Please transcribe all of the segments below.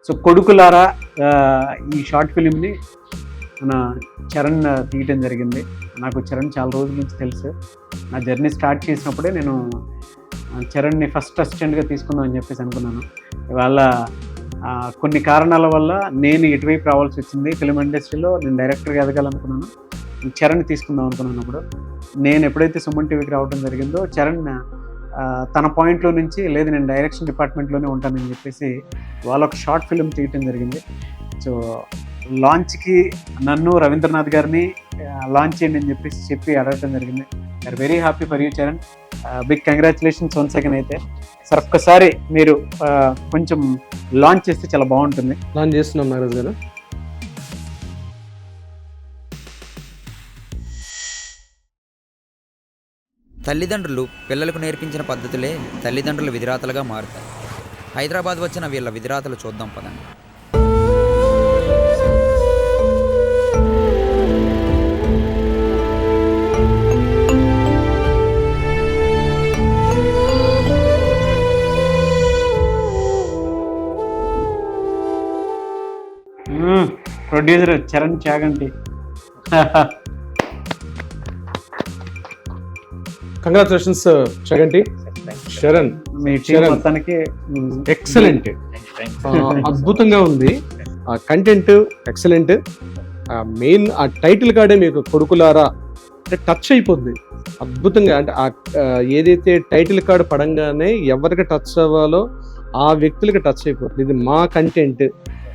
So కొడుకులారా ఈ short ఫిలింని మన చరణ్ తీయటం జరిగింది. నాకు చరణ్ చాలా రోజుల నుంచి తెలుసు. నా జర్నీ స్టార్ట్ చేసినప్పుడే నేను చరణ్ని ఫస్ట్ అసిస్టెంట్గా తీసుకుందామని చెప్పేసి అనుకున్నాను. ఇవాళ కొన్ని కారణాల వల్ల నేను ఇటువైపు రావాల్సి వచ్చింది. ఫిలిం ఇండస్ట్రీలో నేను డైరెక్టర్గా ఎదగాలనుకున్నాను. చరణ్ తీసుకుందాం అనుకున్నప్పుడు నేను ఎప్పుడైతే సుమన్ టీవీకి రావడం జరిగిందో చరణ్ తన పాయింట్లో నుంచి లేదు నేను డైరెక్షన్ డిపార్ట్మెంట్లోనే ఉంటానని చెప్పేసి వాళ్ళ ఒక షార్ట్ ఫిలిం తీయటం జరిగింది. సో లాంచ్కి నన్ను రవీంద్రనాథ్ గారిని లాంచ్ చేయండి అని చెప్పి అడగటం జరిగింది. I are very happy for you Charan, big congratulations once again. అయితే సార్ ఒక్కసారి మీరు కొంచెం లాంచ్ చేస్తే చాలా బాగుంటుంది. లాంచ్ చేస్తున్నాం నాగరాజ్ గారు. తల్లిదండ్రులు పిల్లలకు నేర్పించిన పద్ధతులే తల్లిదండ్రుల విధిరాతలుగా మారుతాయి. హైదరాబాద్ వచ్చిన వీళ్ళ విధిరాతలు చూద్దాం పదండి. ప్రొడ్యూసర్ చరణ్ చాగంటి. కంగ్రాచులేషన్స్ చగంటి. శరణ్ మీ టీం మొత్తానికి ఎక్సలెంట్, అద్భుతంగా ఉంది. ఆ కంటెంట్ ఎక్సలెంట్. మెయిన్ ఆ టైటిల్ కార్డే మీకు కొడుకులారా అంటే టచ్ అయిపోద్ది అద్భుతంగా. అంటే ఏదైతే టైటిల్ కార్డు పడంగానే ఎవరికి టచ్ అవ్వాలో ఆ వ్యక్తులకి టచ్ అయిపోతుంది. ఇది మా కంటెంట్,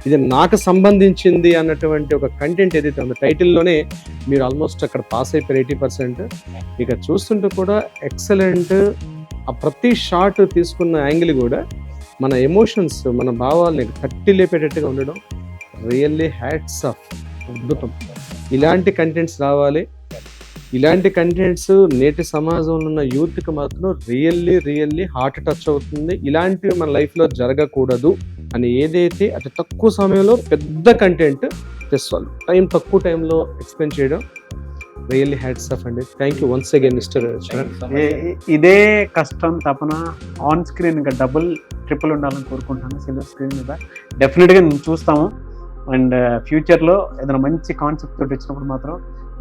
ఇది నాకు సంబంధించింది అన్నటువంటి ఒక కంటెంట్ ఏదైతే ఉందో టైటిల్లోనే మీరు ఆల్మోస్ట్ అక్కడ పాస్ అయిపోయారు 80%. ఇక చూస్తుంటే కూడా ఎక్సలెంట్. ఆ ప్రతి షాట్ తీసుకున్న యాంగిల్ కూడా మన ఎమోషన్స్, మన భావాల్ని తట్టి లేపేటట్టుగా ఉండడం రియల్లీ హ్యాట్స్ ఆఫ్. అద్భుతం. ఇలాంటి కంటెంట్స్ రావాలి. ఇలాంటి కంటెంట్స్ నేటి సమాజంలో ఉన్న యూత్కి మాత్రం రియల్లీ హార్ట్ టచ్ అవుతుంది. ఇలాంటివి మన లైఫ్లో జరగకూడదు అని ఏదైతే అతి తక్కువ సమయంలో పెద్ద కంటెంట్ తెస్తారు, తక్కువ టైంలో ఎక్స్ప్లెయిన్ చేయడం రియల్లీ హ్యాట్స్ ఆఫ్ అండి. Thank you once again mister Charan. ఇదే కష్టం తపన ఆన్ స్క్రీన్ ఇంకా డబుల్ ట్రిపుల్ ఉండాలని కోరుకుంటాను. సిల్వర్ స్క్రీన్ మీద డెఫినెట్గా నేను చూస్తాము. అండ్ ఫ్యూచర్లో ఏదైనా మంచి కాన్సెప్ట్ తోటి వచ్చినప్పుడు మాత్రం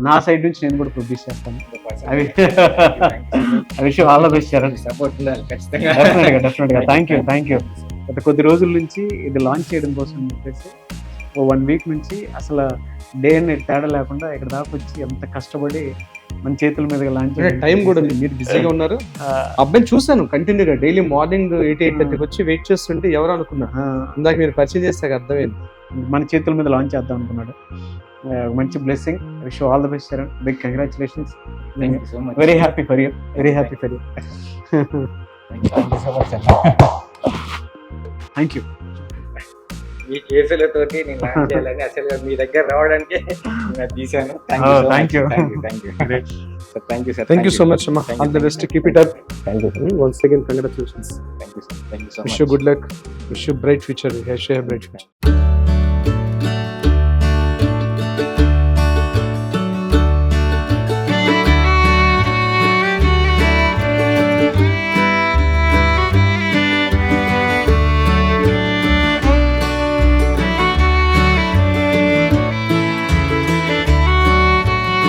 నా సైడ్ నుంచి నేను కూడా ప్రొడ్యూస్ చేస్తాను. I wish you all the best Charan. డెఫినెట్గా థ్యాంక్ యూ. గత కొద్ది రోజుల నుంచి ఇది లాంచ్ చేయడం కోసం చెప్పేసి 1 వీక్ నుంచి అసలు డే అండ్ నైట్ తేడా లేకుండా ఇక్కడ దాకా వచ్చి ఎంత కష్టపడి మన చేతుల మీద లాంచ్ టైం కూడా మీరు బిజీగా ఉన్నారు. అబ్బాయిని చూసాను కంటిన్యూగా డైలీ మార్నింగ్ 8-8:30 వచ్చి వెయిట్ చేస్తుంటే ఎవరు అనుకున్నా ఇందాక మీరు పరిచయం చేస్తే అర్థమైంది. మన చేతుల మీద లాంచ్ చేద్దాం అనుకున్నాడు. మంచి blessing. Wish you all the best Charan. Big congratulations. Very happy for you. Thank you. మీ కేసులతోటి నేను లాంచ్ చేయాలని అసలు మీ దగ్గర రావడానికి తీసాను. Thank you so much. All the best. Keep it up. Once again congratulations. Thank you so much. Wish you good luck. Wish you bright future. Wish you bright future.